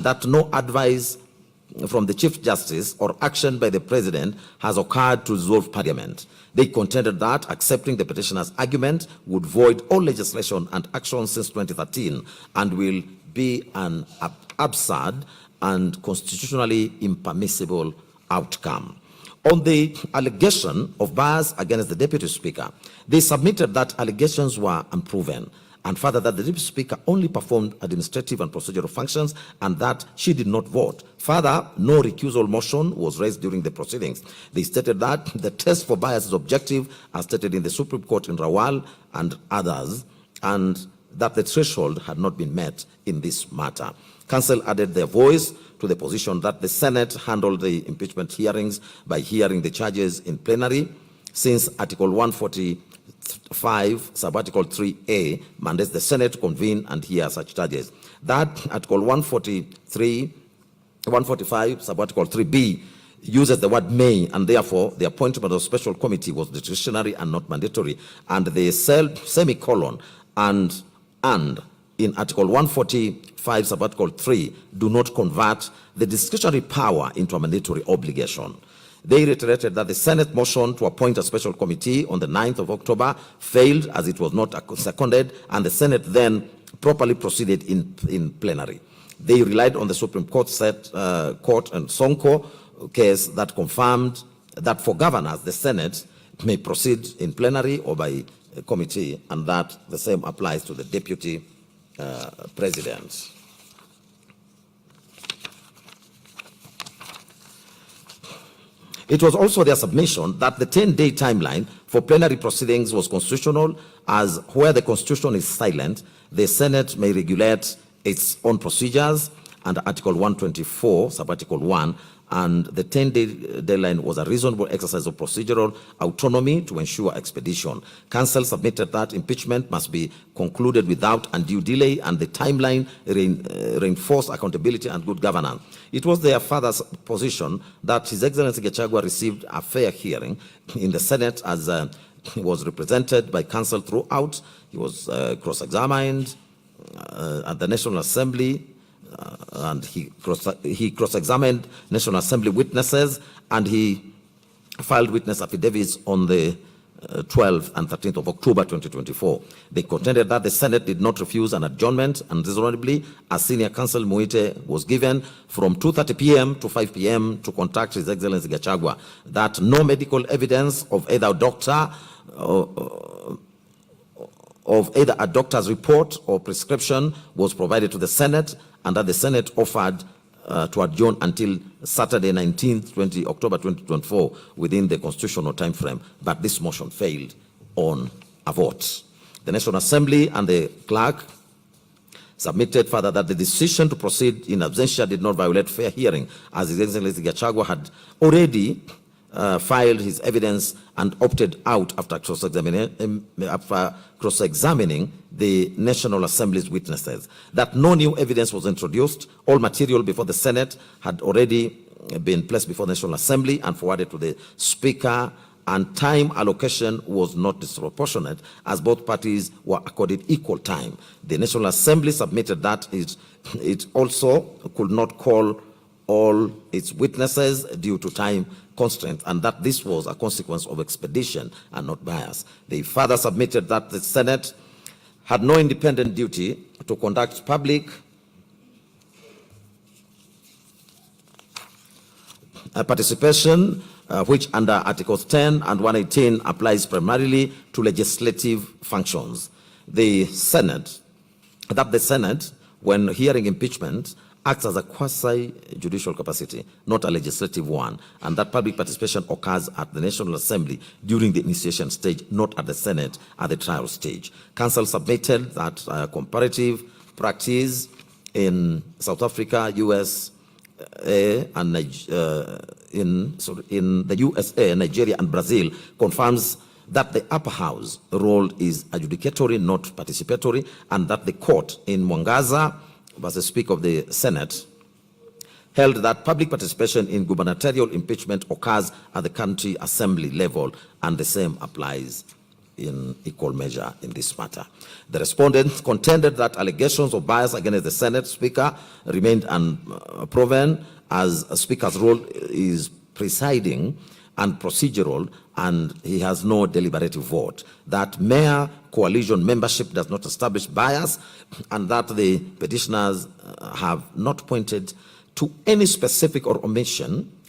that no advice from the Chief Justice or action by the President has occurred to dissolve Parliament. They contended that accepting the petitioner's argument would void all legislation and action since 2013 and will be an absurd and constitutionally impermissible outcome. On the allegation of bias against the Deputy Speaker, they submitted that allegations were unproven, and further that the Deputy Speaker only performed administrative and procedural functions and that she did not vote. Further, no recusal motion was raised during the proceedings. They stated that the test for bias is objective, as stated in the Supreme Court in Rawal and others, and that the threshold had not been met in this matter. Counsel added their voice to the position that the Senate handled the impeachment hearings by hearing the charges in plenary, since Article 145, Subarticle 3A, mandates the Senate to convene and hear such charges. That Article 145, Subarticle 3B, uses the word may, and therefore the appointment of special committee was discretionary and not mandatory. And the semicolon and in Article 145, Subarticle 3, do not convert the discretionary power into a mandatory obligation. They reiterated that the Senate motion to appoint a special committee on the 9th of October failed as it was not seconded, and the Senate then properly proceeded in plenary. They relied on the Supreme Court Court and Sonko case that confirmed that for governors, the Senate may proceed in plenary or by committee, and that the same applies to the Deputy President. It was also their submission that the 10-day timeline for plenary proceedings was constitutional, as where the Constitution is silent, the Senate may regulate its own procedures under Article 124, Subarticle 1, and the 10-day deadline was a reasonable exercise of procedural autonomy to ensure expedition. Counsel submitted that impeachment must be concluded without undue delay, and the timeline reinforced accountability and good governance. It was their father's position that His Excellency Gachagua received a fair hearing in the Senate, as he was represented by counsel throughout. He was cross-examined at the National Assembly, and he cross-examined National Assembly witnesses, and he filed witness affidavits on the 12th and 13th of October 2024. They contended that the Senate did not refuse an adjournment unreasonably, as senior counsel Muite was given from 2:30 p.m. to 5 p.m. to contact His Excellency Gachagua, that no medical evidence of either a doctor's report or prescription was provided to the Senate, and that the Senate offered to adjourn until Saturday, 19th, October 2024, within the constitutional time frame, but this motion failed on a vote. The National Assembly and the clerk submitted further that the decision to proceed in absentia did not violate fair hearing, as His Excellency Gachagua had already filed his evidence and opted out after cross-examining the National Assembly's witnesses. That no new evidence was introduced. All material before the Senate had already been placed before the National Assembly and forwarded to the Speaker, and time allocation was not disproportionate, as both parties were accorded equal time. The National Assembly submitted that it also could not call all its witnesses due to time constraint, and that this was a consequence of expedition and not bias. They further submitted that the Senate had no independent duty to conduct public participation, which under Articles 10 and 118 applies primarily to legislative functions. The Senate, when hearing impeachment, acts as a quasi-judicial capacity, not a legislative one, and that public participation occurs at the National Assembly during the initiation stage, not at the Senate at the trial stage. Counsel submitted that comparative practice in South Africa, USA, and in the USA, Nigeria, and Brazil confirms that the upper house role is adjudicatory, not participatory, and that the court in Mwangaza versus Speaker of the Senate held that public participation in gubernatorial impeachment occurs at the county assembly level, and the same applies in equal measure in this matter. The respondents contended that allegations of bias against the Senate Speaker remained unproven, as a Speaker's role is presiding and procedural, and he has no deliberative vote. That mere coalition membership does not establish bias, and that the petitioners have not pointed to any specific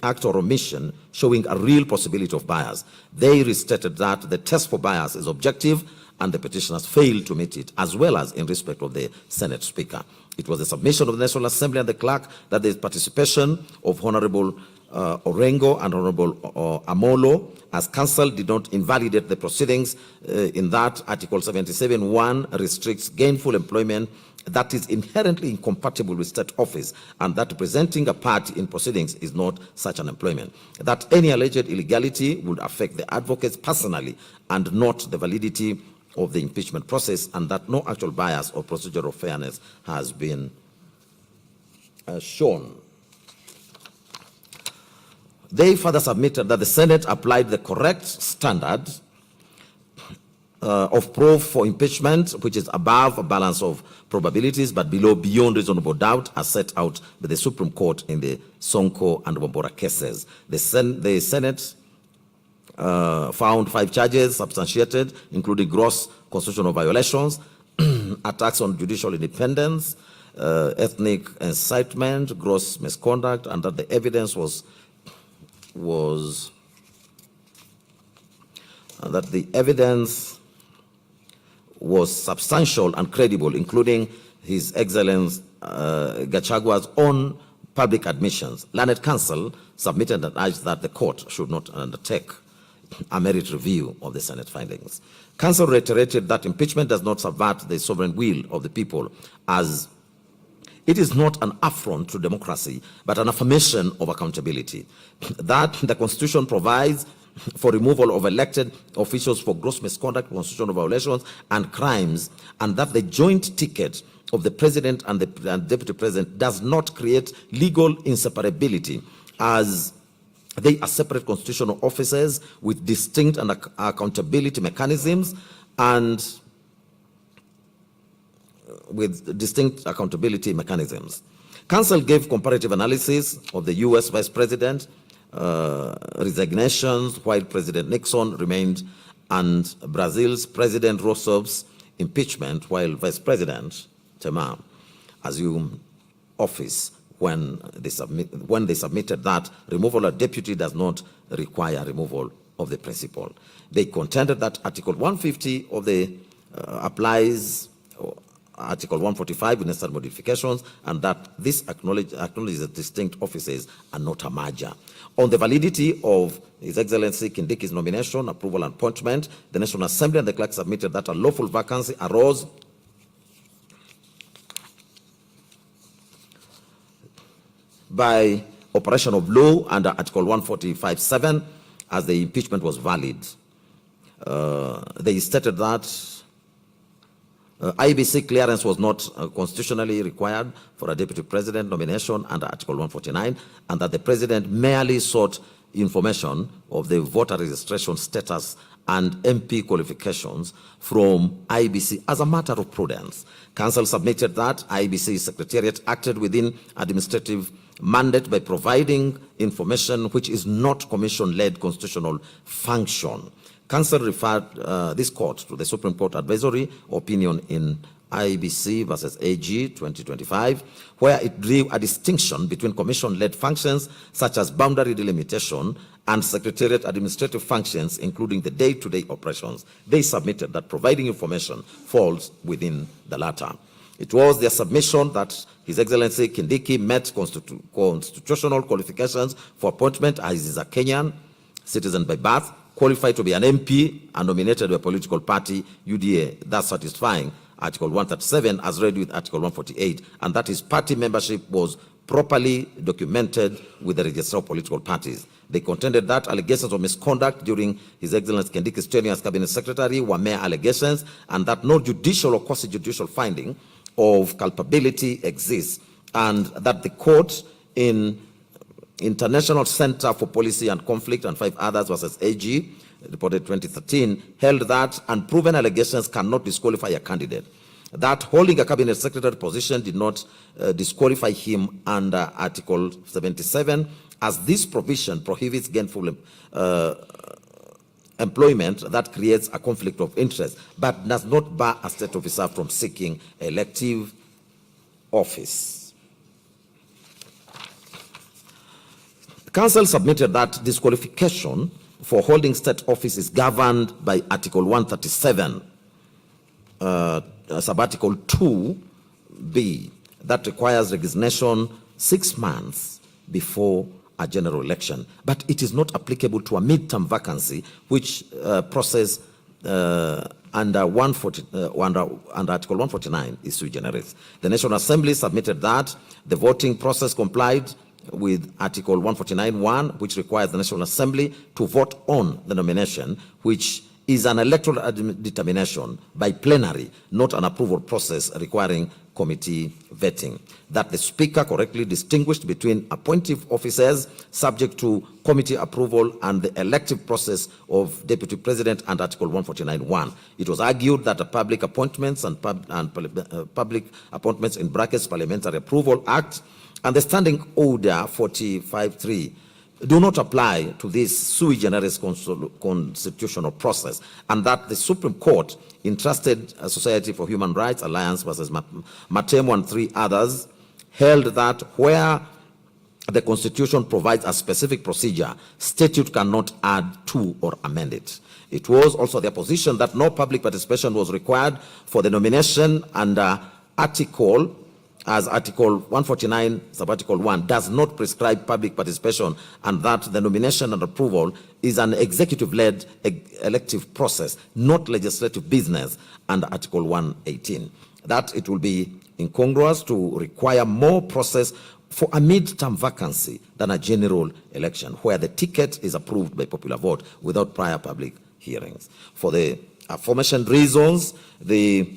act or omission showing a real possibility of bias. They restated that the test for bias is objective and the petitioners failed to meet it, as well as in respect of the Senate Speaker. It was the submission of the National Assembly and the clerk that the participation of Honorable Orengo and Honorable Amolo as counsel did not invalidate the proceedings, in that Article 77(1) restricts gainful employment that is inherently incompatible with state office, and that representing a party in proceedings is not such an employment. That any alleged illegality would affect the advocates personally and not the validity of the impeachment process, and that no actual bias or procedural fairness has been shown. They further submitted that the Senate applied the correct standard of proof for impeachment, which is above a balance of probabilities but below beyond reasonable doubt, as set out by the Supreme Court in the Sonko and Bombora cases. The Senate found 5 charges substantiated, including gross constitutional violations, attacks on judicial independence, ethnic incitement, gross misconduct, and that the evidence was substantial and credible, including His Excellency Gachagua's own public admissions. Learned Counsel submitted and urged that the court should not undertake a merit review of the Senate findings. Counsel reiterated that impeachment does not subvert the sovereign will of the people, as it is not an affront to democracy, but an affirmation of accountability. That the Constitution provides for removal of elected officials for gross misconduct, constitutional violations, and crimes, and that the joint ticket of the President and the Deputy President does not create legal inseparability, as they are separate constitutional offices with distinct and accountability mechanisms Counsel gave comparative analysis of the U.S. Vice President resignations while President Nixon remained, and Brazil's President Rousseff's impeachment while Vice President Temer assumed office, when they submitted that removal of deputy does not require removal of the principal. They contended that Article 150 of the applies Article 145 with necessary modifications, and that this acknowledges distinct offices and not a merger. On the validity of His Excellency Kindiki's nomination, approval, and appointment, the National Assembly and the clerk submitted that a lawful vacancy arose by operation of law under Article 145(7), as the impeachment was valid. They stated that IBC clearance was not constitutionally required for a deputy president nomination under Article 149, and that the president merely sought information of the voter registration status and MP qualifications from IBC as a matter of prudence. Counsel submitted that IBC Secretariat acted within administrative mandate by providing information which is not commission-led constitutional function. Counsel referred this court to the Supreme Court advisory opinion in IBC versus AG 2025, where it drew a distinction between commission-led functions such as boundary delimitation and secretariat administrative functions, including the day-to-day operations. They submitted that providing information falls within the latter. It was their submission that His Excellency Kindiki met constitutional qualifications for appointment, as he is a Kenyan citizen by birth, qualified to be an MP, and nominated by a political party, UDA, thus satisfying Article 137 as read with Article 148, and that his party membership was properly documented with the register of political parties. They contended that allegations of misconduct during His Excellency Kindiki's tenure as Cabinet Secretary were mere allegations, and that no judicial or quasi-judicial finding of culpability exists, and that the court in International Center for Policy and Conflict and 5 others versus AG reported 2013, held that unproven allegations cannot disqualify a candidate. That holding a cabinet secretary position did not disqualify him under Article 77, as this provision prohibits gainful employment that creates a conflict of interest, but does not bar a state officer from seeking elective office. The Council submitted that disqualification for holding state office is governed by Article 137, Sub-Article 2B, that requires resignation 6 months before a general election, but it is not applicable to a midterm vacancy, which process under Article 149 is sui generis. The National Assembly submitted that the voting process complied with Article 149(1), which requires the National Assembly to vote on the nomination, which is an electoral determination by plenary, not an approval process requiring committee vetting. That the Speaker correctly distinguished between appointive officers subject to committee approval and the elective process of Deputy President and Article 149(1). It was argued that the Public Appointments and Public Appointments in brackets Parliamentary Approval Act and the Standing Order 45(3) do not apply to this sui generis constitutional process, and that the Supreme Court entrusted Society for Human Rights Alliance versus Matemo and 3 others held that where the Constitution provides a specific procedure, statute cannot add to or amend it. It was also their position that no public participation was required for the nomination under Article 149, Sub-Article 1, does not prescribe public participation, and that the nomination and approval is an executive-led elective process, not legislative business, under Article 118. That it will be incongruous to require more process for a mid-term vacancy than a general election, where the ticket is approved by popular vote without prior public hearings. For the aforementioned reasons, the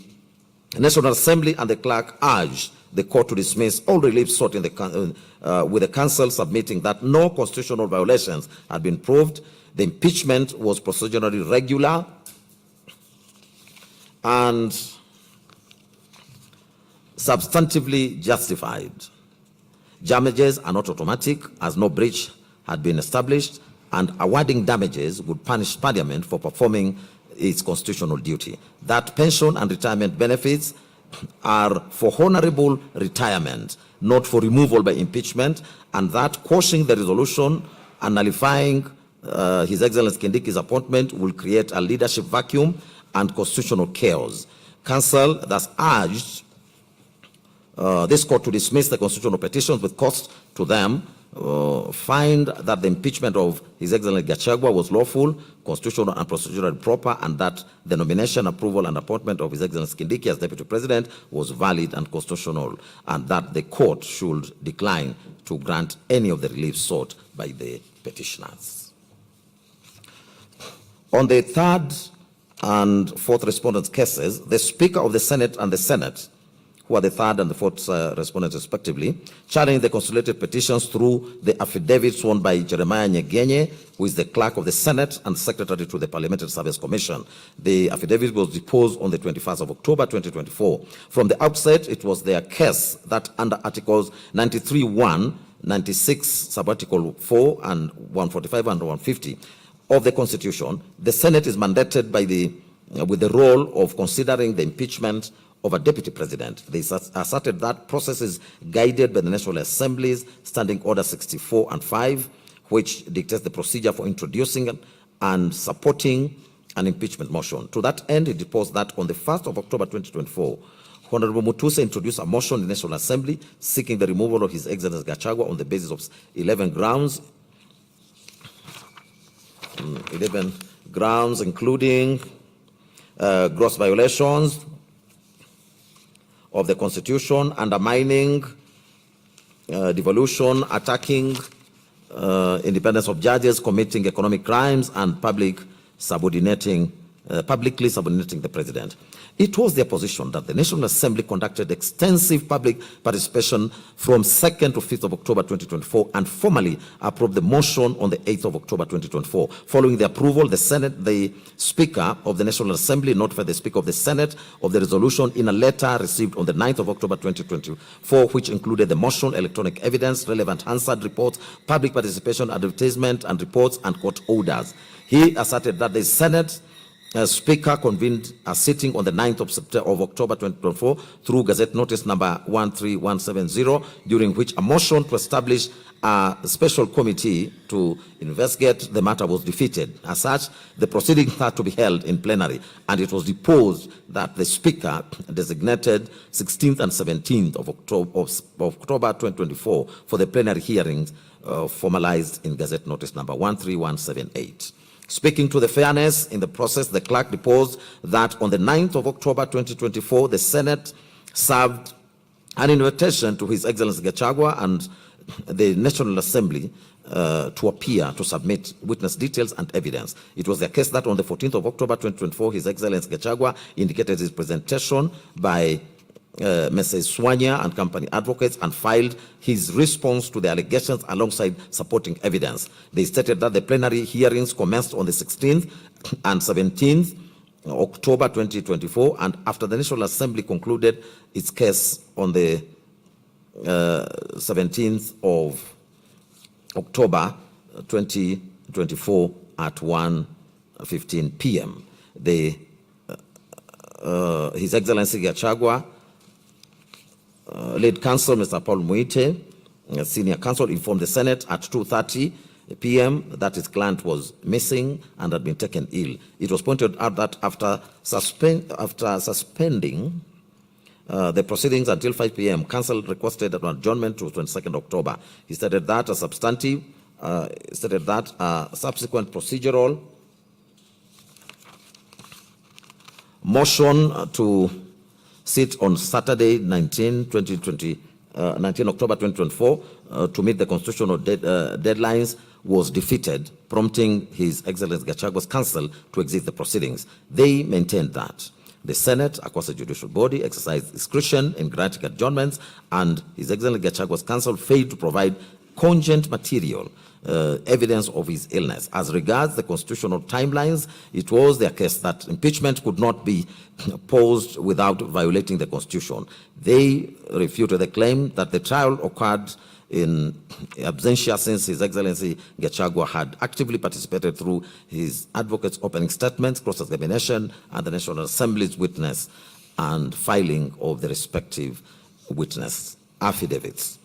National Assembly and the clerk urged the court to dismiss all relief sought in with the Council submitting that no constitutional violations had been proved. The impeachment was procedurally regular and substantively justified. Damages are not automatic, as no breach had been established, and awarding damages would punish Parliament for performing its constitutional duty. That pension and retirement benefits are for honorable retirement, not for removal by impeachment, and that quashing the resolution and nullifying His Excellency Kindiki's appointment will create a leadership vacuum and constitutional chaos. Council thus urged this court to dismiss the constitutional petitions with cost to them, find that the impeachment of His Excellency Gachagua was lawful, constitutional and procedurally proper, and that the nomination, approval, and appointment of His Excellency Kindiki as Deputy President was valid and constitutional, and that the court should decline to grant any of the relief sought by the petitioners. On the third and fourth respondents' cases, the Speaker of the Senate and the Senate, who are the third and the fourth respondents respectively, challenged the consolidated petitions through the affidavit sworn by Jeremiah Nyegenye, who is the clerk of the Senate and secretary to the Parliamentary Service Commission. The affidavit was deposed on the 21st of October 2024. From the outset, it was their case that under Articles 93(1), 96, Sub-Article 4, and 145 and 150 of the Constitution, the Senate is mandated by with the role of considering the impeachment of a deputy president. They asserted that process is guided by the National Assembly's Standing Order 64 and 5, which dictates the procedure for introducing and supporting an impeachment motion. To that end, it deposed that on the 1st of October 2024, Honorable Mutuse introduced a motion in the National Assembly seeking the removal of His Excellency Gachagua on the basis of 11 grounds, including gross violations of the Constitution, undermining, devolution, attacking independence of judges, committing economic crimes, and public subordinating publicly subordinating the president. It was their position that the National Assembly conducted extensive public participation from 2nd to 5th of October 2024 and formally approved the motion on the 8th of October 2024. Following the approval, the Speaker of the National Assembly notified the Speaker of the Senate of the resolution in a letter received on the 9th of October 2024, which included the motion, electronic evidence, relevant Hansard reports, public participation, advertisement and reports, and court orders. He asserted that the Senate Speaker convened a sitting on the 9th of October 2024 through Gazette Notice number 13170, during which a motion to establish a special committee to investigate the matter was defeated. As such, the proceedings had to be held in plenary, and it was deposed that the Speaker designated 16th and 17th of October 2024 for the plenary hearings formalized in Gazette Notice number 13178. Speaking to the fairness in the process, the clerk deposed that on the 9th of October 2024, the Senate served an invitation to His Excellency Gachagua and the National Assembly to appear to submit witness details and evidence. It was the case that on the 14th of October 2024, His Excellency Gachagua indicated his presentation by Mrs. Swanya and company advocates and filed his response to the allegations alongside supporting evidence. They stated that the plenary hearings commenced on the 16th and 17th October 2024, and after the National Assembly concluded its case on the 17th of October 2024 at 1:15 p.m. His Excellency Gachagua, lead counsel Mr. Paul Muite, senior counsel, informed the Senate at 2:30 p.m. that his client was missing and had been taken ill. It was pointed out that after suspending the proceedings until 5 p.m., counsel requested an adjournment to 22nd October. He stated that a substantive, subsequent procedural motion to sit on Saturday, 19 October 2024, to meet the constitutional deadlines was defeated, prompting His Excellency Gachagua's counsel to exit the proceedings. They maintained that the Senate, across a judicial body, exercised discretion in granting adjournments, and His Excellency Gachagua's counsel failed to provide cogent material evidence of his illness. As regards the constitutional timelines, it was their case that impeachment could not be posed without violating the Constitution. They refuted the claim that the trial occurred in absentia since His Excellency Gachagua had actively participated through his advocates' opening statements, cross-examination, and the National Assembly's witness and filing of the respective witness affidavits.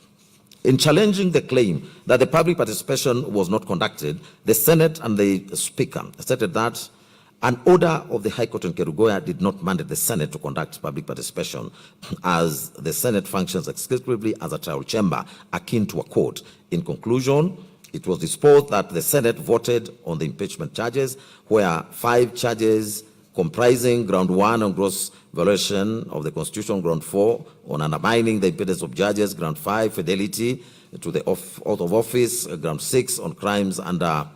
In challenging the claim that the public participation was not conducted, the Senate and the Speaker stated that an order of the High Court in Kerugoya did not mandate the Senate to conduct public participation, as the Senate functions exclusively as a trial chamber akin to a court. In conclusion, it was disposed that the Senate voted on the impeachment charges, where 5 charges comprising ground 1 on gross violation of the Constitution, ground 4 on undermining the independence of judges, ground 5 fidelity to the oath of office, ground 6 on crimes under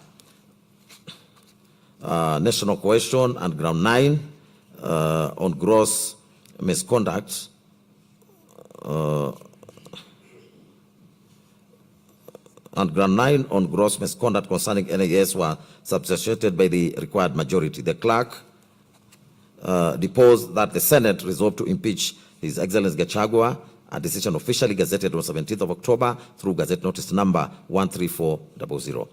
national cohesion, and ground 9 on gross misconduct and ground 9 on gross misconduct concerning NIS were substantiated by the required majority. The clerk deposed that the Senate resolved to impeach His Excellency Gachagua, a decision officially gazetted on 17th of October through Gazette Notice number 13400.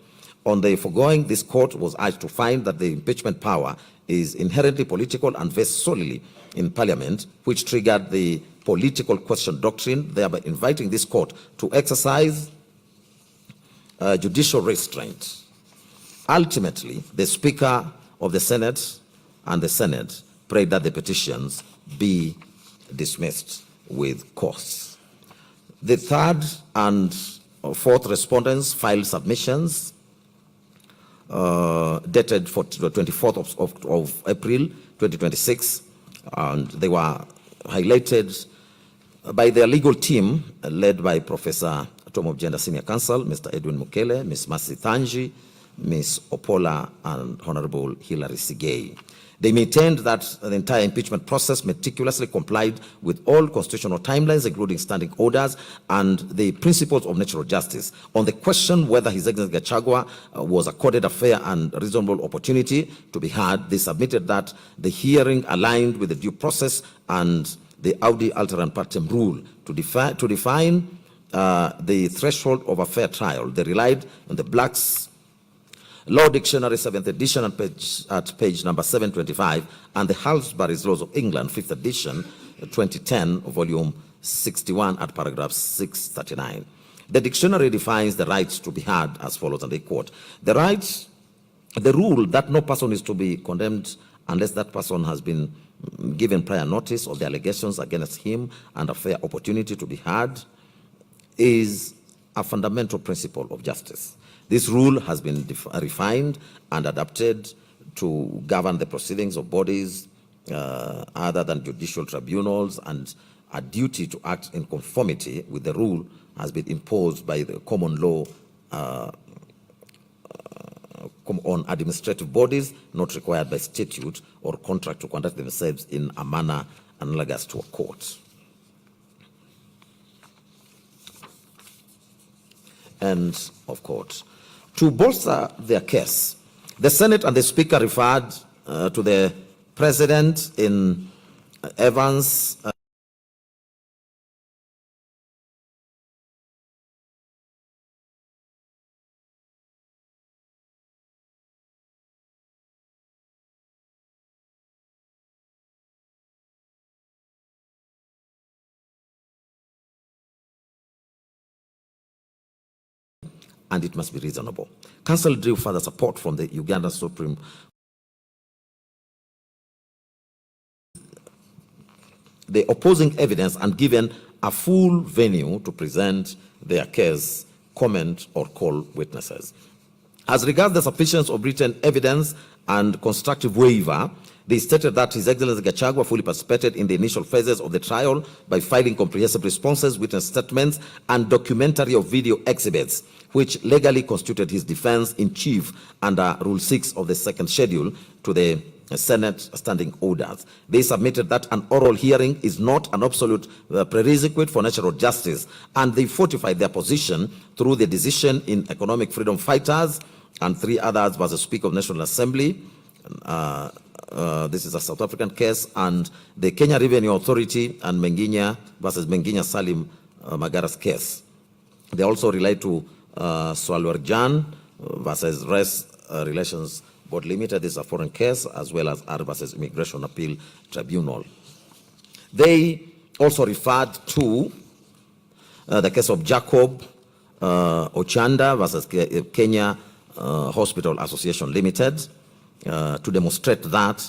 On the foregoing, this court was urged to find that the impeachment power is inherently political and vests solely in Parliament, which triggered the political question doctrine, thereby inviting this court to exercise judicial restraint. Ultimately, the Speaker of the Senate and the Senate prayed that the petitions be dismissed with cause. The third and fourth respondents filed submissions dated for the 24th of April 2026, and they were highlighted by their legal team led by Professor Tom of Gender Senior Counsel, Mr. Edwin Mukele, Ms. Mercy Thanji, Ms. Opola, and Honorable Hilary Sigei. They maintained that the entire impeachment process meticulously complied with all constitutional timelines, including standing orders and the principles of natural justice. On the question whether His Excellency Gachagua was accorded a fair and reasonable opportunity to be heard, they submitted that the hearing aligned with the due process and the Audi Alteram Partem rule. To define the threshold of a fair trial, they relied on the Black's Law Dictionary 7th edition at page number 725 and the Halsbury's Laws of England 5th edition 2010 volume 61 at paragraph 639. The dictionary defines the rights to be heard as follows, and I quote: the rule that no person is to be condemned unless that person has been given prior notice of the allegations against him and a fair opportunity to be heard is a fundamental principle of justice. This rule has been refined and adapted to govern the proceedings of bodies other than judicial tribunals, and a duty to act in conformity with the rule has been imposed by the common law on administrative bodies not required by statute or contract to conduct themselves in a manner analogous to a court. End of quote. To bolster their case, the Senate and the Speaker referred to the President in Evans and it must be reasonable. Council drew further support from the Uganda Supreme the opposing evidence and given a full venue to present their case, comment, or call witnesses. As regards the sufficiency of written evidence and constructive waiver, they stated that His Excellency Gachagua fully participated in the initial phases of the trial by filing comprehensive responses, witness statements, and documentary or video exhibits, which legally constituted his defense in chief under Rule 6 of the second schedule to the Senate standing orders. They submitted that an oral hearing is not an absolute prerequisite for natural justice, and they fortified their position through the decision in Economic Freedom Fighters and 3 others versus Speaker of National Assembly. This is a South African case, and the Kenya Revenue Authority and Menginya versus Menginya Salim Magara's case. They also relate to Swalwarjan versus Race Relations Board Limited. This is a foreign case, as well as R versus Immigration Appeal Tribunal. They also referred to the case of Jacob Ochanda versus Kenya Hospital Association Limited to demonstrate that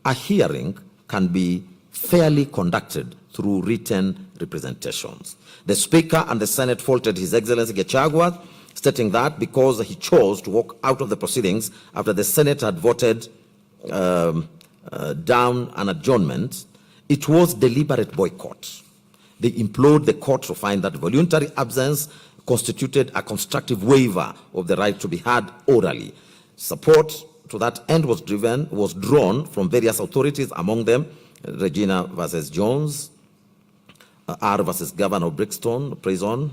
a hearing can be fairly conducted through written representations. The Speaker and the Senate faulted His Excellency Gachagua, stating that because he chose to walk out of the proceedings after the Senate had voted down an adjournment, it was deliberate boycott. They implored the court to find that voluntary absence constituted a constructive waiver of the right to be heard orally. Support to that end was drawn from various authorities, among them Regina versus Jones, R versus Governor of Brixton Prison,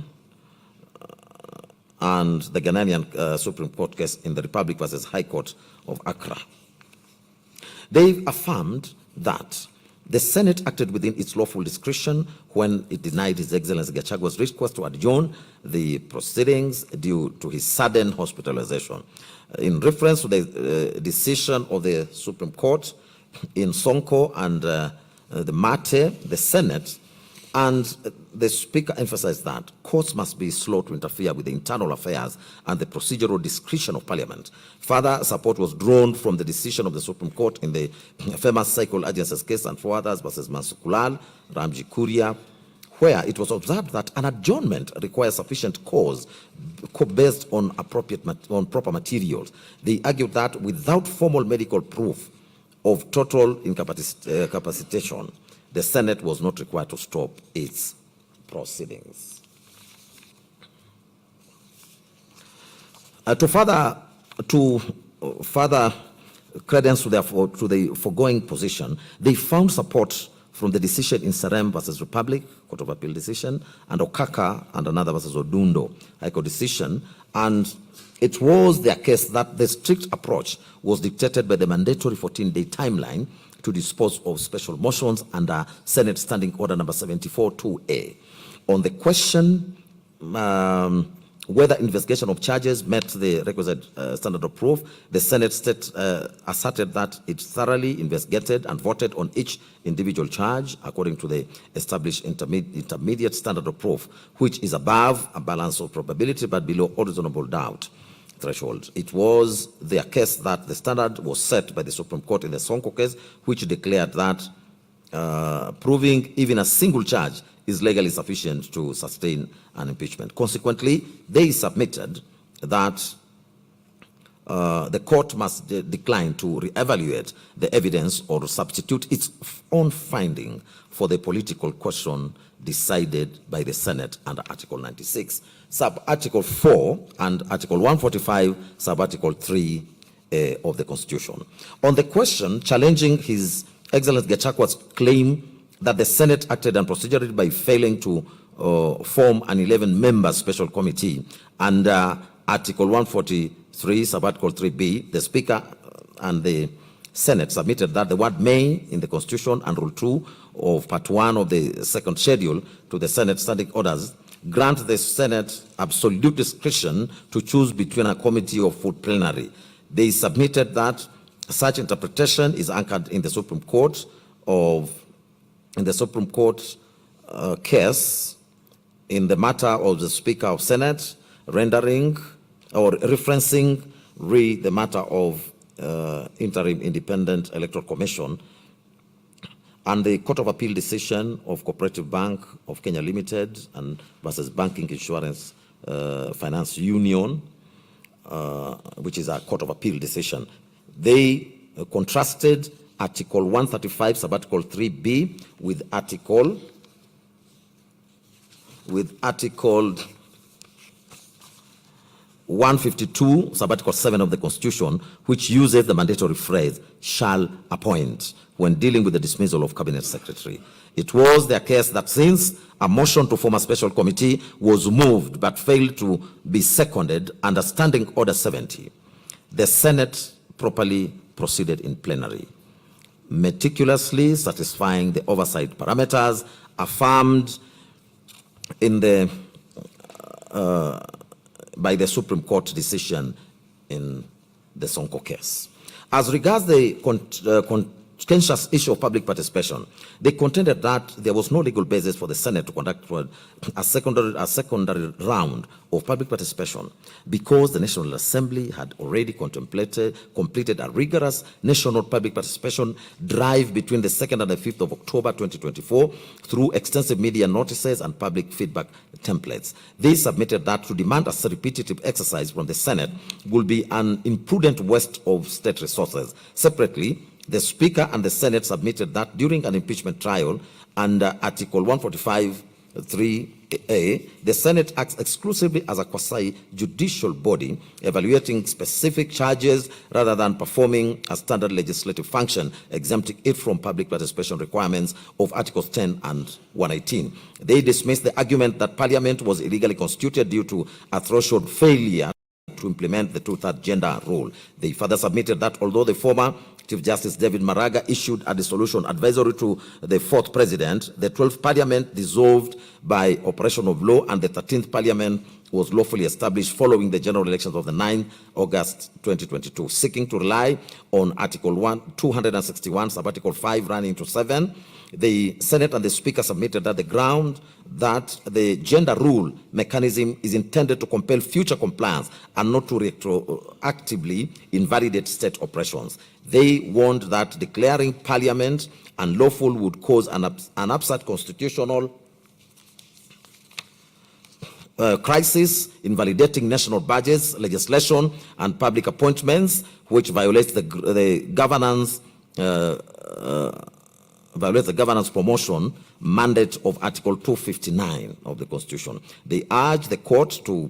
and the Ghanaian Supreme Court case in the Republic versus High Court of Accra. They affirmed that the Senate acted within its lawful discretion when it denied His Excellency Gachagua's request to adjourn the proceedings due to his sudden hospitalization. In reference to the decision of the Supreme Court in Sonko and the Mate, the Senate and the Speaker emphasized that courts must be slow to interfere with the internal affairs and the procedural discretion of Parliament. Further support was drawn from the decision of the Supreme Court in the famous Cycle Agencies case and 4 others versus Mansukulal, Ramji Kuria, where it was observed that an adjournment requires sufficient cause based on proper materials. They argued that without formal medical proof of total incapacitation, the Senate was not required to stop its proceedings. To further credence to the foregoing position, they found support from the decision in Serem versus Republic, Court of Appeal decision, and Okaka and another versus Odundo, High Court decision. And it was their case that the strict approach was dictated by the mandatory 14-day timeline to dispose of special motions under Senate Standing Order number 74-2A. On the question whether investigation of charges met the requisite standard of proof, the Senate asserted that it thoroughly investigated and voted on each individual charge according to the established intermediate standard of proof, which is above a balance of probability but below reasonable doubt threshold. It was their case that the standard was set by the Supreme Court in the Sonko case, which declared that proving even a single charge is legally sufficient to sustain an impeachment. Consequently, they submitted that the court must decline to reevaluate the evidence or substitute its own finding for the political question decided by the Senate under Article 96, Sub-Article 4 and Article 145, Sub-Article 3 of the Constitution. On the question challenging His Excellency Gachagua's claim that the Senate acted unprocedurally by failing to form an 11-member special committee under Article 143, Sub-Article 3B, the Speaker and the Senate submitted that the word may in the Constitution and Rule 2 of Part 1 of the second schedule to the Senate standing orders grant the Senate absolute discretion to choose between a committee or full plenary. They submitted that such interpretation is anchored in the Supreme Court case in the matter of the Speaker of Senate rendering or referencing the matter of interim independent electoral commission and the Court of Appeal decision of Cooperative Bank of Kenya Limited and versus Banking Insurance Finance Union, which is a Court of Appeal decision. They contrasted Article 135, Sub-Article 3B with Article 152, Sub-Article 7 of the Constitution, which uses the mandatory phrase, shall appoint, when dealing with the dismissal of Cabinet Secretary. It was their case that since a motion to form a special committee was moved but failed to be seconded under Standing Order 70, the Senate properly proceeded in plenary, meticulously satisfying the oversight parameters affirmed in the by the Supreme Court decision in the Sonko case. As regards the contentious issue of public participation, they contended that there was no legal basis for the Senate to conduct a secondary round of public participation because the National Assembly had already completed a rigorous national public participation drive between the 2nd and the 5th of October 2024 through extensive media notices and public feedback templates. They submitted that to demand a repetitive exercise from the Senate would be an imprudent waste of state resources. Separately, the Speaker and the Senate submitted that during an impeachment trial under Article 145(3)(a), the Senate acts exclusively as a quasi-judicial body evaluating specific charges rather than performing a standard legislative function, exempting it from public participation requirements of Articles 10 and 118. They dismissed the argument that Parliament was illegally constituted due to a threshold failure to implement the two-thirds gender rule. They further submitted that although the former Chief Justice David Maraga issued a dissolution advisory to the 4th President, the 12th Parliament dissolved by operation of law and the 13th Parliament was lawfully established following the general elections of the 9th August 2022. Seeking to rely on Article 261, Sub-Article 5 running to 7, the Senate and the Speaker submitted that the ground that the gender rule mechanism is intended to compel future compliance and not to retroactively invalidate state operations. They warned that declaring Parliament unlawful would cause an absurd constitutional crisis, invalidating national budgets, legislation, and public appointments, which violates the governance promotion mandate of Article 259 of the Constitution. They urge the court to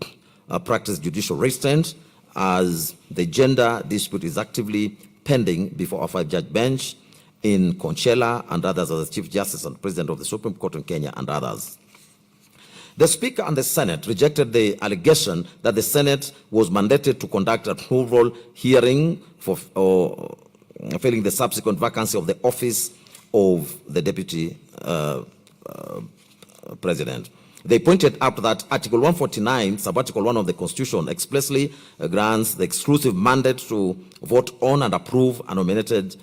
practice judicial restraint as the gender dispute is actively pending before a 5-judge bench in Conchela and others as the Chief Justice and President of the Supreme Court in Kenya and others. The Speaker and the Senate rejected the allegation that the Senate was mandated to conduct an approval hearing for filling the subsequent vacancy of the office of the Deputy President. They pointed out that Article 149, Sub-Article 1 of the Constitution expressly grants the exclusive mandate to vote on and approve a nominated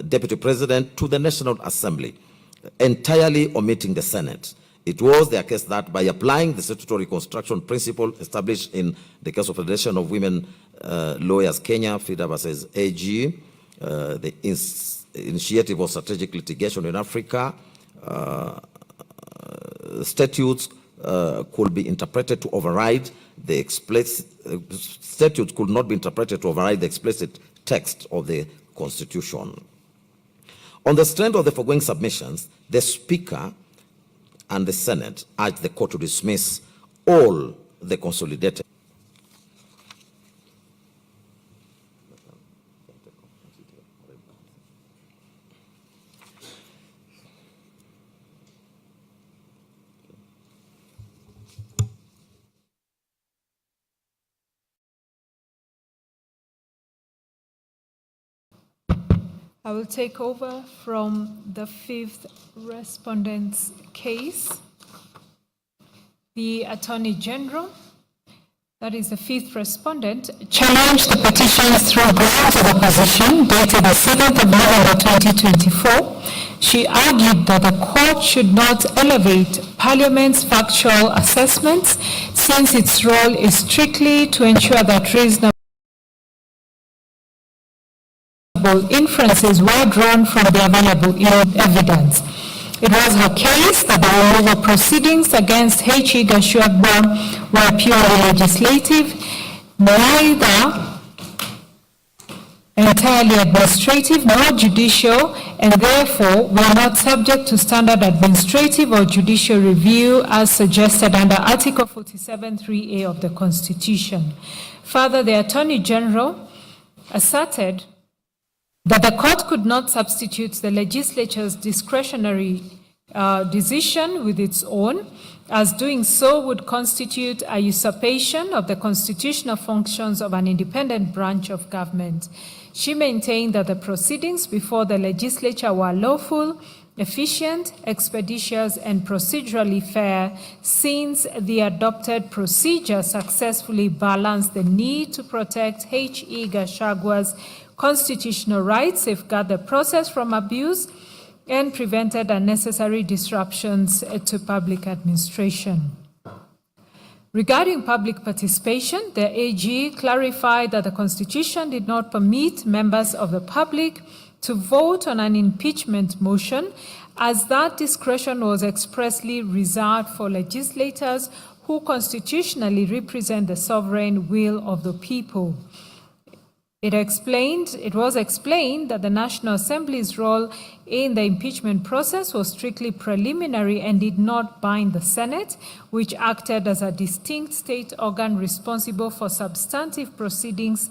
Deputy President to the National Assembly, entirely omitting the Senate. It was their case that by applying the statutory construction principle established in the case of Federation of Women Lawyers Kenya, FIDA versus AG, the Initiative of Strategic Litigation in Africa, statutes could be interpreted to override the explicit statutes could not be interpreted to override the explicit text of the Constitution. On the strength of the foregoing submissions, the Speaker and the Senate urged the court to dismiss all the consolidated. I will take over from the 5th respondent's case. The Attorney General, that is the 5th respondent, challenged the petitions through grounds of opposition dated the 7th of November 2024. She argued that the court should not elevate Parliament's factual assessments since its role is strictly to ensure that reasonable inferences were drawn from the available evidence. It was her case that the removal proceedings against H.E. Gachagua were purely legislative, neither entirely administrative nor judicial, and therefore were not subject to standard administrative or judicial review as suggested under Article 47(3)(a) of the Constitution. Further, the Attorney General asserted that the court could not substitute the legislature's discretionary decision with its own, as doing so would constitute a usurpation of the constitutional functions of an independent branch of government. She maintained that the proceedings before the legislature were lawful, efficient, expeditious, and procedurally fair, since the adopted procedure successfully balanced the need to protect H.E. Gachagua's constitutional rights, safeguard the process from abuse, and prevented unnecessary disruptions to public administration. Regarding public participation, the AG clarified that the Constitution did not permit members of the public to vote on an impeachment motion, as that discretion was expressly reserved for legislators who constitutionally represent the sovereign will of the people. It was explained that the National Assembly's role in the impeachment process was strictly preliminary and did not bind the Senate, which acted as a distinct state organ responsible for substantive proceedings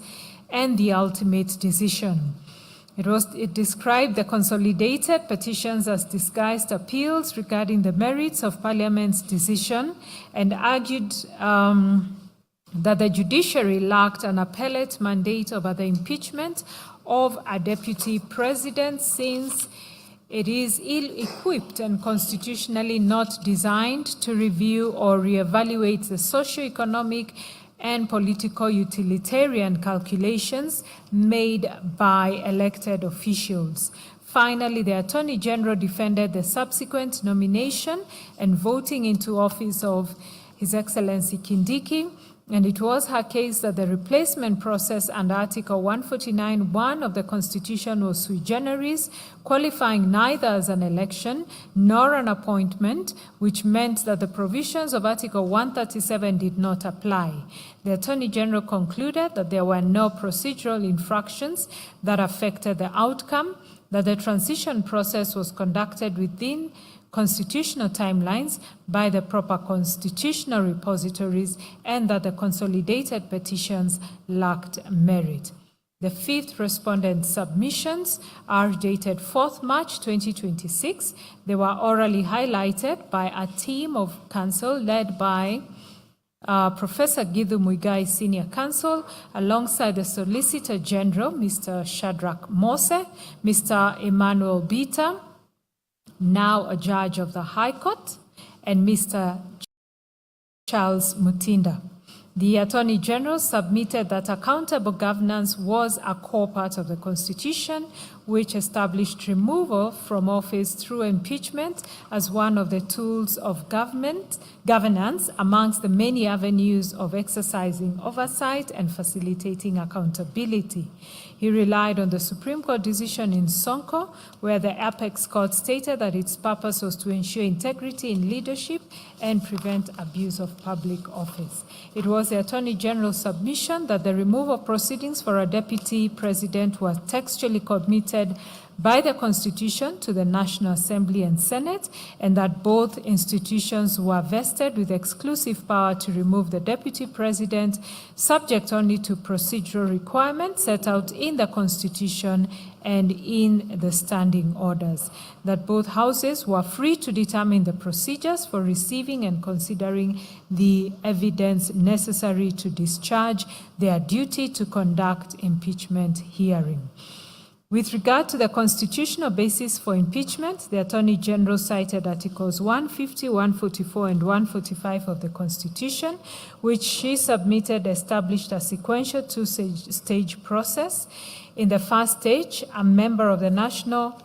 and the ultimate decision. It described the consolidated petitions as disguised appeals regarding the merits of Parliament's decision and argued that the judiciary lacked an appellate mandate over the impeachment of a deputy president, since it is ill-equipped and constitutionally not designed to review or reevaluate the socio-economic and political utilitarian calculations made by elected officials. Finally, the Attorney General defended the subsequent nomination and voting into office of His Excellency Kindiki, and it was her case that the replacement process under Article 149(1) of the Constitution was sui generis, qualifying neither as an election nor an appointment, which meant that the provisions of Article 137 did not apply. The Attorney General concluded that there were no procedural infractions that affected the outcome, that the transition process was conducted within constitutional timelines by the proper constitutional repositories, and that the consolidated petitions lacked merit. The fifth respondent submissions are dated 4th March 2026. They were orally highlighted by a team of counsel led by Professor Githu Muigai, Senior Counsel, alongside the Solicitor General, Mr. Shadrach Mose, Mr. Emmanuel Bita, now a judge of the High Court, and Mr. Charles Mutinda. The Attorney General submitted that accountable governance was a core part of the Constitution, which established removal from office through impeachment as one of the tools of governance amongst the many avenues of exercising oversight and facilitating accountability. He relied on the Supreme Court decision in Sonko, where the Apex Court stated that its purpose was to ensure integrity in leadership and prevent abuse of public office. It was the Attorney General's submission that the removal of proceedings for a Deputy President was textually committed by the Constitution to the National Assembly and Senate, and that both institutions were vested with exclusive power to remove the Deputy President, subject only to procedural requirements set out in the Constitution and in the standing orders, that both houses were free to determine the procedures for receiving and considering the evidence necessary to discharge their duty to conduct impeachment hearing. With regard to the constitutional basis for impeachment, the Attorney General cited Articles 150, 144, and 145 of the Constitution, which she submitted established a sequential two-stage process. In the first stage, a member of the National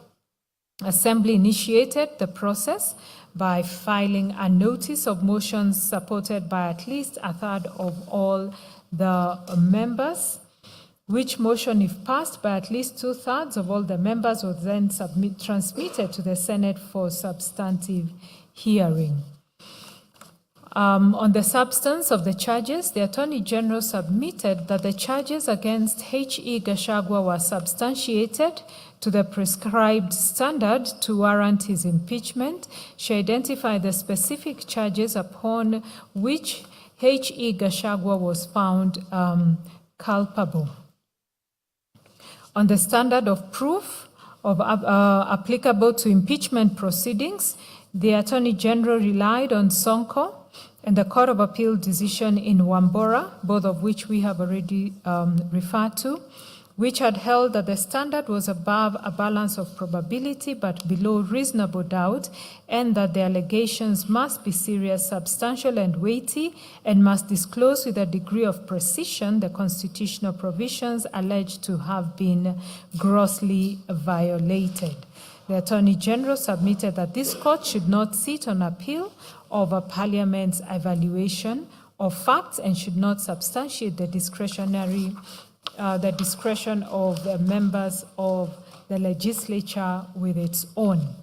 Assembly initiated the process by filing a notice of motions supported by at least a third of all the members, which motion, if passed by at least 2/3 of all the members, was then transmitted to the Senate for substantive hearing. On the substance of the charges, the Attorney General submitted that the charges against H.E. Gachagua were substantiated to the prescribed standard to warrant his impeachment. She identified the specific charges upon which H.E. Gachagua was found culpable. On the standard of proof applicable to impeachment proceedings, the Attorney General relied on Sonko and the Court of Appeal decision in Wambora, both of which we have already referred to, which had held that the standard was above a balance of probability but below reasonable doubt, and that the allegations must be serious, substantial, and weighty, and must disclose with a degree of precision the constitutional provisions alleged to have been grossly violated. The Attorney General submitted that this court should not sit on appeal over Parliament's evaluation of facts and should not substantiate the discretion of the members of the legislature with its own.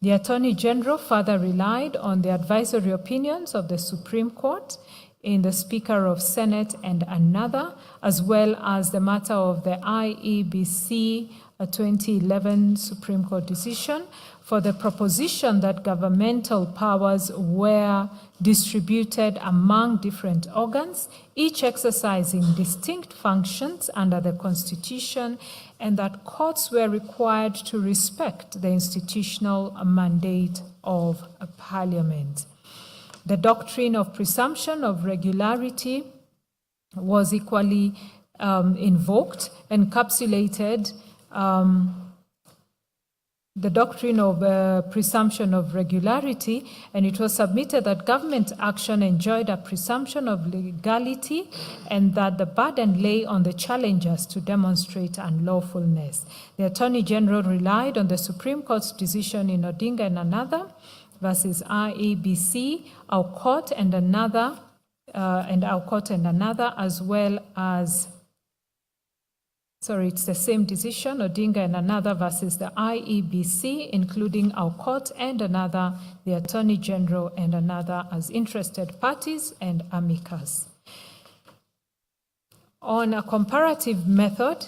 The Attorney General further relied on the advisory opinions of the Supreme Court in the Speaker of Senate and another, as well as the matter of the IEBC 2011 Supreme Court decision for the proposition that governmental powers were distributed among different organs, each exercising distinct functions under the Constitution, and that courts were required to respect the institutional mandate of a Parliament. The doctrine of presumption of regularity was equally invoked, encapsulated the doctrine of presumption of regularity, and it was submitted that government action enjoyed a presumption of legality and that the burden lay on the challengers to demonstrate unlawfulness. The Attorney General relied on the Supreme Court's decision in Odinga and another versus IEBC, our court and another, as well as it's the same decision, Odinga and another versus the IEBC, including our court and another, the Attorney General and another as interested parties and amicus. On a comparative method,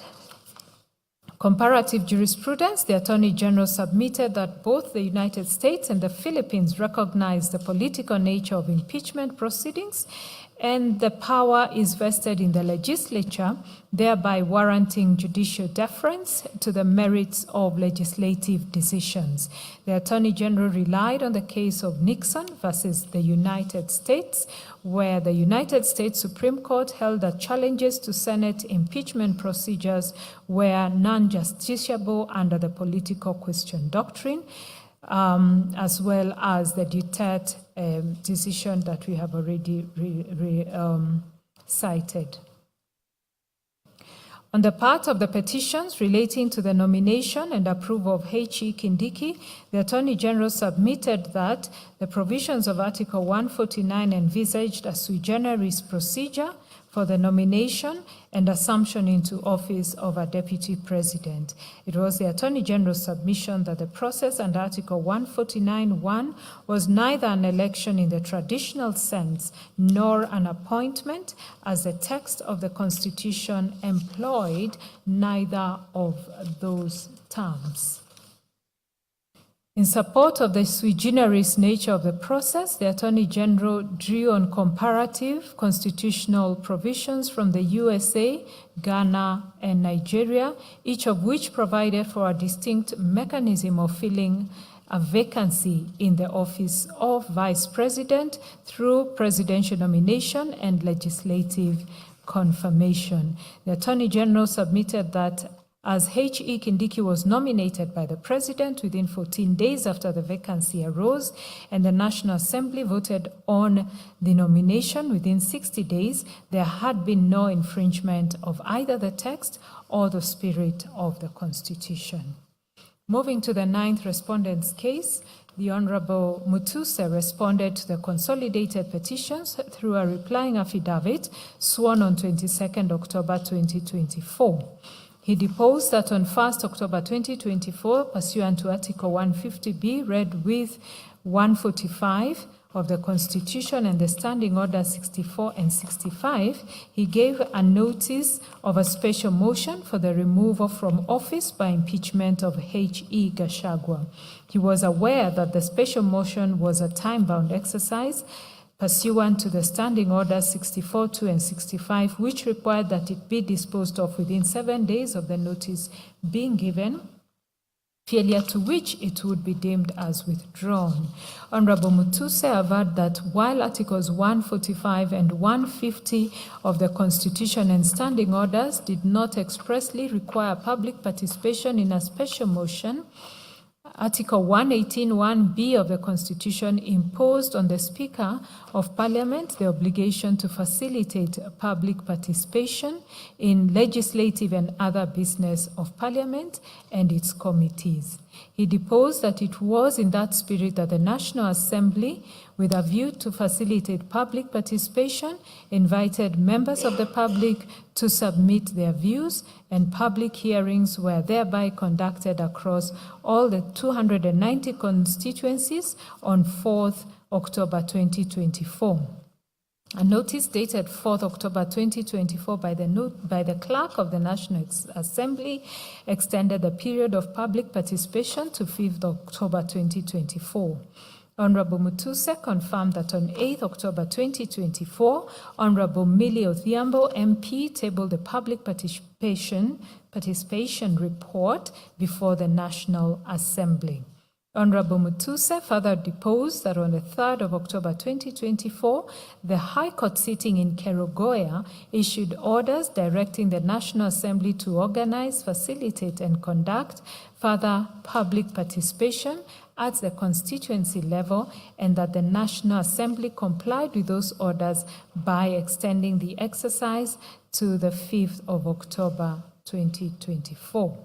comparative jurisprudence, the Attorney General submitted that both the United States and the Philippines recognize the political nature of impeachment proceedings and the power is vested in the legislature, thereby warranting judicial deference to the merits of legislative decisions. The Attorney General relied on the case of Nixon versus the United States, where the United States Supreme Court held that challenges to Senate impeachment procedures were non-justiciable under the political question doctrine, as well as the Duterte decision that we have already cited. On the part of the petitions relating to the nomination and approval of H.E. Kindiki, the Attorney General submitted that the provisions of Article 149 envisaged a sui generis procedure for the nomination and assumption into office of a deputy president. It was the Attorney General's submission that the process under Article 149(1) was neither an election in the traditional sense nor an appointment, as the text of the Constitution employed neither of those terms. In support of the sui generis nature of the process, the Attorney General drew on comparative constitutional provisions from the USA, Ghana, and Nigeria, each of which provided for a distinct mechanism of filling a vacancy in the office of Vice President through presidential nomination and legislative confirmation. The Attorney General submitted that as H.E. Kindiki was nominated by the President within 14 days after the vacancy arose, and the National Assembly voted on the nomination within 60 days, there had been no infringement of either the text or the spirit of the Constitution. Moving to the 9th respondent's case, the Honorable Mutuse responded to the consolidated petitions through a replying affidavit sworn on 22nd October 2024. He deposed that on 1st October 2024, pursuant to Article 150B, read with 145 of the Constitution and the Standing Order 64 and 65, he gave a notice of a special motion for the removal from office by impeachment of H.E. Gachagua. He was aware that the special motion was a time-bound exercise pursuant to the Standing Orders 64-2 and 65, which required that it be disposed of within 7 days of the notice being given, failure to which it would be deemed as withdrawn. Honorable Mutuse averred that while Articles 145 and 150 of the Constitution and Standing Orders did not expressly require public participation in a special motion, Article 118(1)(b) of the Constitution imposed on the Speaker of Parliament the obligation to facilitate public participation in legislative and other business of Parliament and its committees. He deposed that it was in that spirit that the National Assembly, with a view to facilitate public participation, invited members of the public to submit their views, and public hearings were thereby conducted across all the 290 constituencies on 4th October 2024. A notice dated 4th October 2024 by the Clerk of the National Assembly extended the period of public participation to 5th October 2024. Honorable Mutuse confirmed that on 8th October 2024, Honorable Millie Odhiambo MP tabled the public participation report before the National Assembly. Honorable Mutuse further deposed that on the 3rd of October 2024, the High Court sitting in Kerugoya issued orders directing the National Assembly to organize, facilitate, and conduct further public participation at the constituency level, and that the National Assembly complied with those orders by extending the exercise to the 5th of October 2024.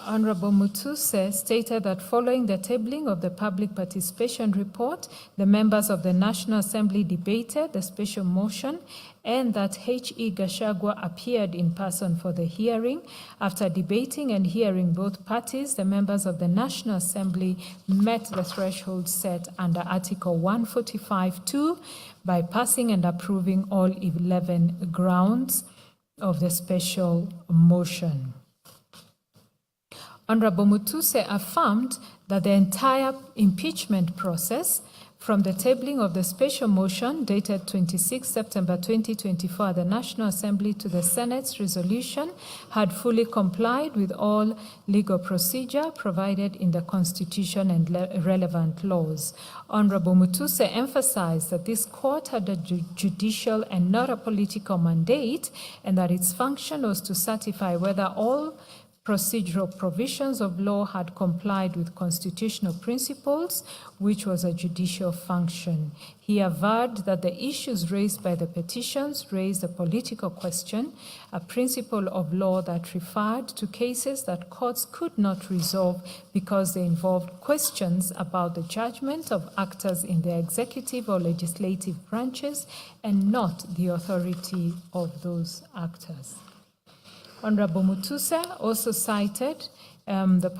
Honorable Mutuse stated that following the tabling of the public participation report, the members of the National Assembly debated the special motion and that H.E. Gachagua appeared in person for the hearing. After debating and hearing both parties, the members of the National Assembly met the threshold set under Article 145(2) by passing and approving all 11 grounds of the special motion. Honorable Mutuse affirmed that the entire impeachment process from the tabling of the special motion dated 26 September 2024, the National Assembly to the Senate's resolution had fully complied with all legal procedure provided in the Constitution and relevant laws. Honorable Mutuse emphasized that this court had a judicial and not a political mandate, and that its function was to certify whether all procedural provisions of law had complied with constitutional principles, which was a judicial function. He averred that the issues raised by the petitions raised a political question, a principle of law that referred to cases that courts could not resolve because they involved questions about the judgment of actors in the executive or legislative branches and not the authority of those actors. Honorable Mutuse also cited the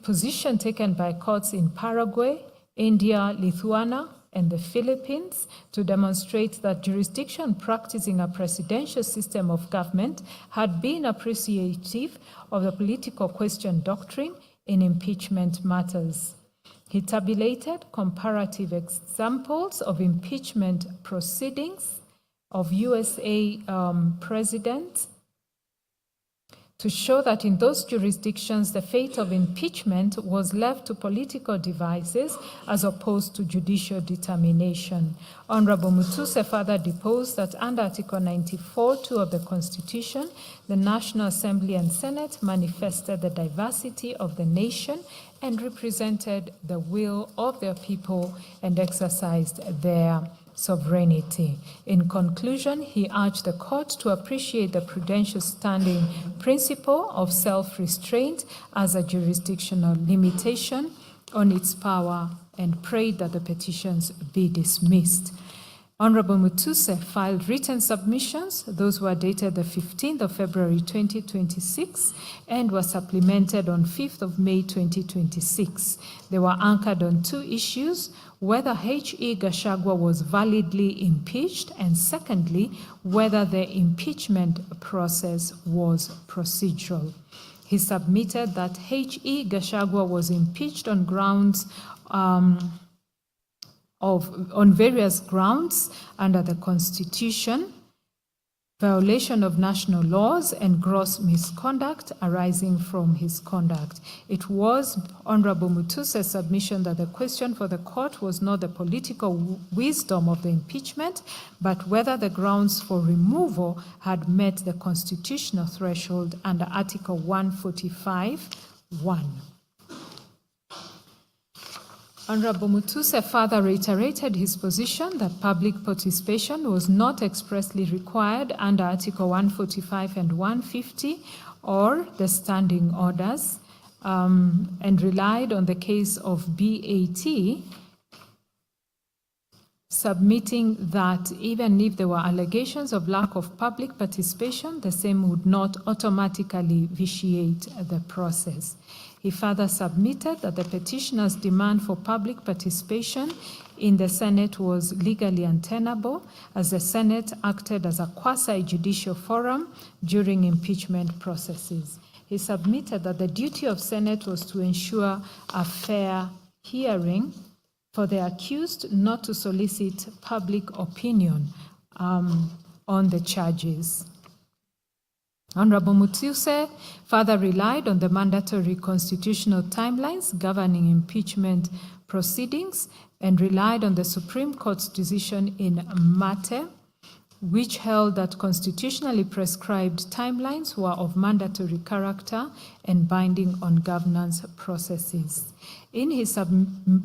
position taken by courts in Paraguay, India, Lithuania, and the Philippines to demonstrate that jurisdiction practicing a presidential system of government had been appreciative of the political question doctrine in impeachment matters. He tabulated comparative examples of impeachment proceedings of USA presidents to show that in those jurisdictions the fate of impeachment was left to political devices as opposed to judicial determination. Honorable Mutuse further deposed that under Article 94(2) of the Constitution, the National Assembly and Senate manifested the diversity of the nation and represented the will of their people and exercised their sovereignty. In conclusion, he urged the court to appreciate the prudential standing principle of self-restraint as a jurisdictional limitation on its power and prayed that the petitions be dismissed. Honorable Mutuse filed written submissions. Those were dated the 15th of February 2026 and were supplemented on 5th of May 2026. They were anchored on two issues: whether H.E. Gachagua was validly impeached, and secondly, whether the impeachment process was procedural. He submitted that H.E. Gachagua was impeached on grounds on various grounds under the Constitution, violation of national laws, and gross misconduct arising from his conduct. It was Honorable Mutuse's submission that the question for the court was not the political wisdom of the impeachment, but whether the grounds for removal had met the constitutional threshold under Article 145(1). Honorable Mutuse further reiterated his position that public participation was not expressly required under Article 145 and 150 or the standing orders, and relied on the case of BAT, submitting that even if there were allegations of lack of public participation, the same would not automatically vitiate the process. He further submitted that the petitioner's demand for public participation in the Senate was legally untenable, as the Senate acted as a quasi-judicial forum during impeachment processes. He submitted that the duty of Senate was to ensure a fair hearing for the accused, not to solicit public opinion on the charges. Honorable Mutuse further relied on the mandatory constitutional timelines governing impeachment proceedings and relied on the Supreme Court's decision in Mate, which held that constitutionally prescribed timelines were of mandatory character and binding on governance processes. In his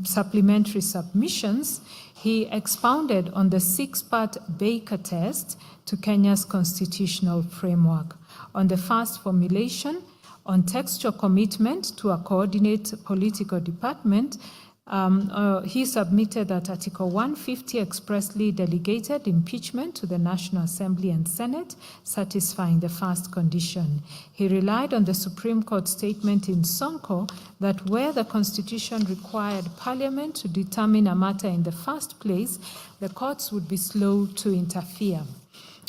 supplementary submissions, he expounded on the six-part Baker test to Kenya's constitutional framework. On the first formulation, on textual commitment to a coordinate political department, he submitted that Article 150 expressly delegated impeachment to the National Assembly and Senate, satisfying the first condition. He relied on the Supreme Court statement in Sonko that where the Constitution required Parliament to determine a matter in the first place, the courts would be slow to interfere.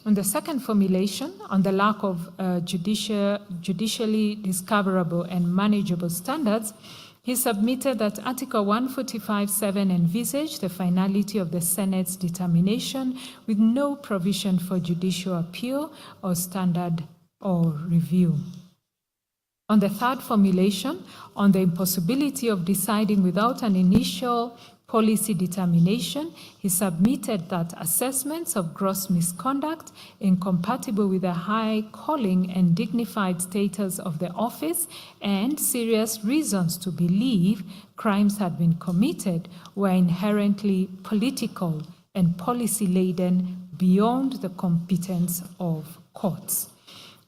On the second formulation, on the lack of judicially discoverable and manageable standards, he He submitted that Article 145(7) envisaged the finality of the Senate's determination with no provision for judicial appeal or standard or review. On the third formulation, on the impossibility of deciding without an initial policy determination, he submitted that assessments of gross misconduct incompatible with the high calling and dignified status of the office and serious reasons to believe crimes had been committed were inherently political and policy-laden beyond the competence of courts.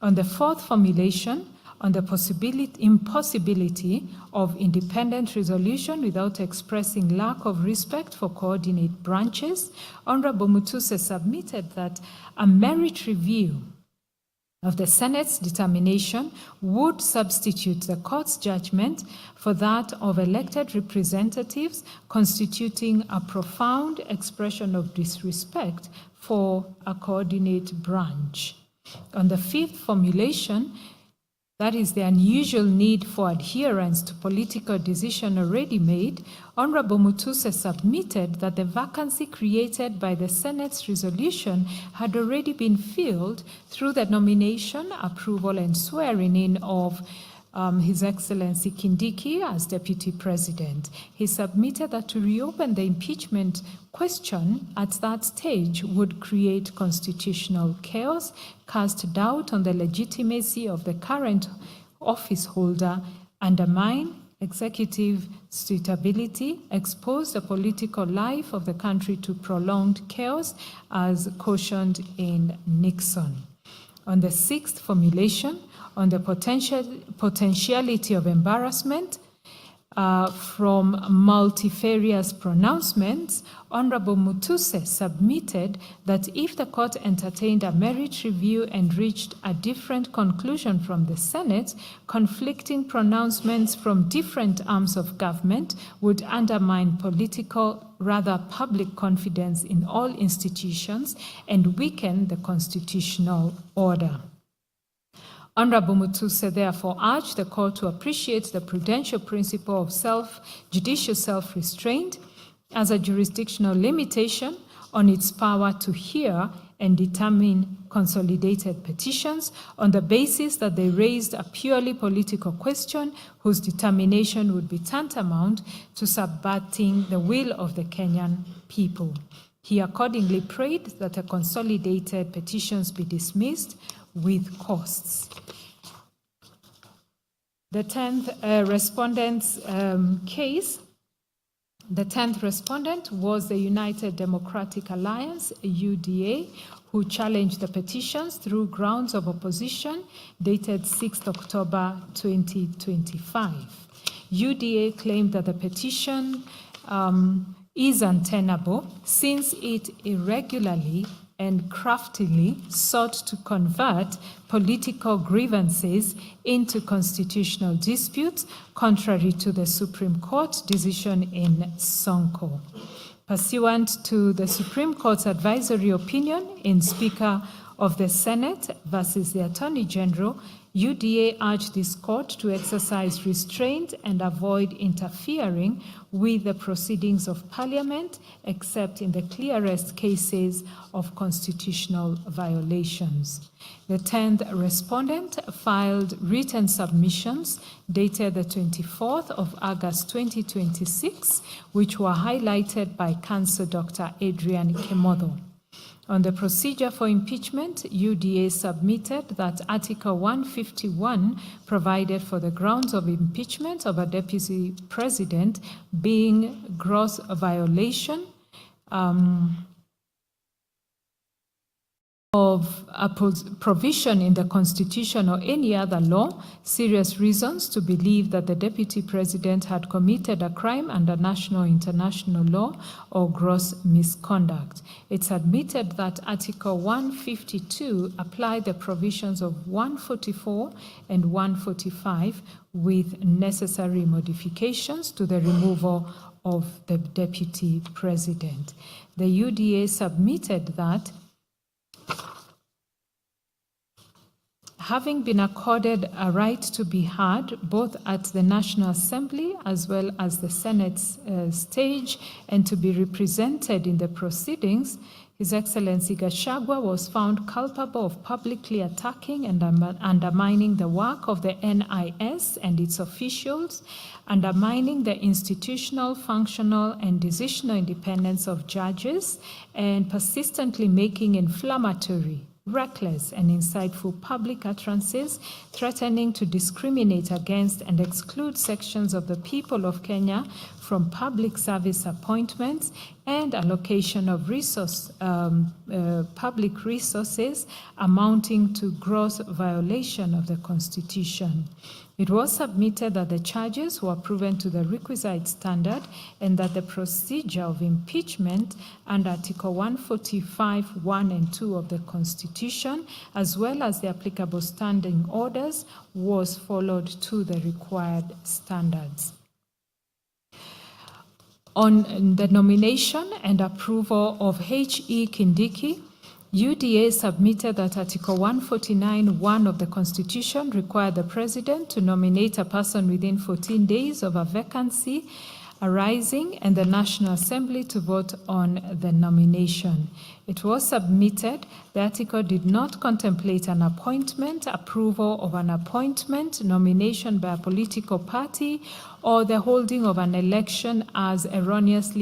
On the fourth formulation, on the impossibility of independent resolution without expressing lack of respect for coordinate branches, Honorable Mutuse submitted that a merit review of the Senate's determination would substitute the court's judgment for that of elected representatives, constituting a profound expression of disrespect for a coordinate branch. On the fifth formulation, that is the unusual need for adherence to political decision already made, Honorable Mutuse submitted that the vacancy created by the Senate's resolution had already been filled through the nomination, approval, and swearing-in of His Excellency Kindiki as Deputy President. He submitted that to reopen the impeachment question at that stage would create constitutional chaos, cast doubt on the legitimacy of the current office holder, undermine executive suitability, expose the political life of the country to prolonged chaos as cautioned in Nixon. On the sixth formulation, on the potentiality of embarrassment from multifarious pronouncements, Honorable Mutuse submitted that if the court entertained a merit review and reached a different conclusion from the Senate, conflicting pronouncements from different arms of government would undermine political, rather public confidence in all institutions and weaken the constitutional order. Honorable Mutuse therefore urged the court to appreciate the prudential principle of judicial self-restraint as a jurisdictional limitation on its power to hear and determine consolidated petitions on the basis that they raised a purely political question whose determination would be tantamount to subverting the will of the Kenyan people. He accordingly prayed that the consolidated petitions be dismissed with costs. The 10th respondent's case, the 10th respondent was the United Democratic Alliance, UDA, who challenged the petitions through grounds of opposition dated 6th October 2025. UDA claimed that the petition is untenable since it irregularly and craftily sought to convert political grievances into constitutional disputes, contrary to the Supreme Court decision in Sonko. Pursuant to the Supreme Court's advisory opinion in Speaker of the Senate versus the Attorney General, UDA urged this court to exercise restraint and avoid interfering with the proceedings of Parliament, except in the clearest cases of constitutional violations. The 10th respondent filed written submissions dated the 24th of August 2026, which were highlighted by Counsel Dr. Adrian Kemodo. On the procedure for impeachment, UDA submitted that Article 151 provided for the grounds of impeachment of a deputy president being gross violation of a provision in the Constitution or any other law, serious reasons to believe that the deputy president had committed a crime under national or international law or gross misconduct. It's admitted that Article 152 applied the provisions of 144 and 145 with necessary modifications to the removal of the deputy president. The UDA submitted that having been accorded a right to be heard both at the National Assembly as well as the Senate's stage and to be represented in the proceedings, His Excellency Gachagua was found culpable of publicly attacking and undermining the work of the NIS and its officials, undermining the institutional, functional, and decisional independence of judges, and persistently making inflammatory, reckless, and insightful public utterances threatening to discriminate against and exclude sections of the people of Kenya from public service appointments and allocation of public resources amounting to gross violation of the Constitution. It was submitted that the charges were proven to the requisite standard and that the procedure of impeachment under Article 145, 1 and 2 of the Constitution, as well as the applicable standing orders, was followed to the required standards. On the nomination and approval of H.E. Kindiki, UDA submitted that Article 149(1) of the Constitution required the President to nominate a person within 14 days of a vacancy arising and the National Assembly to vote on the nomination. It was submitted the article did not contemplate an appointment, approval of an appointment, nomination by a political party, or the holding of an election as erroneously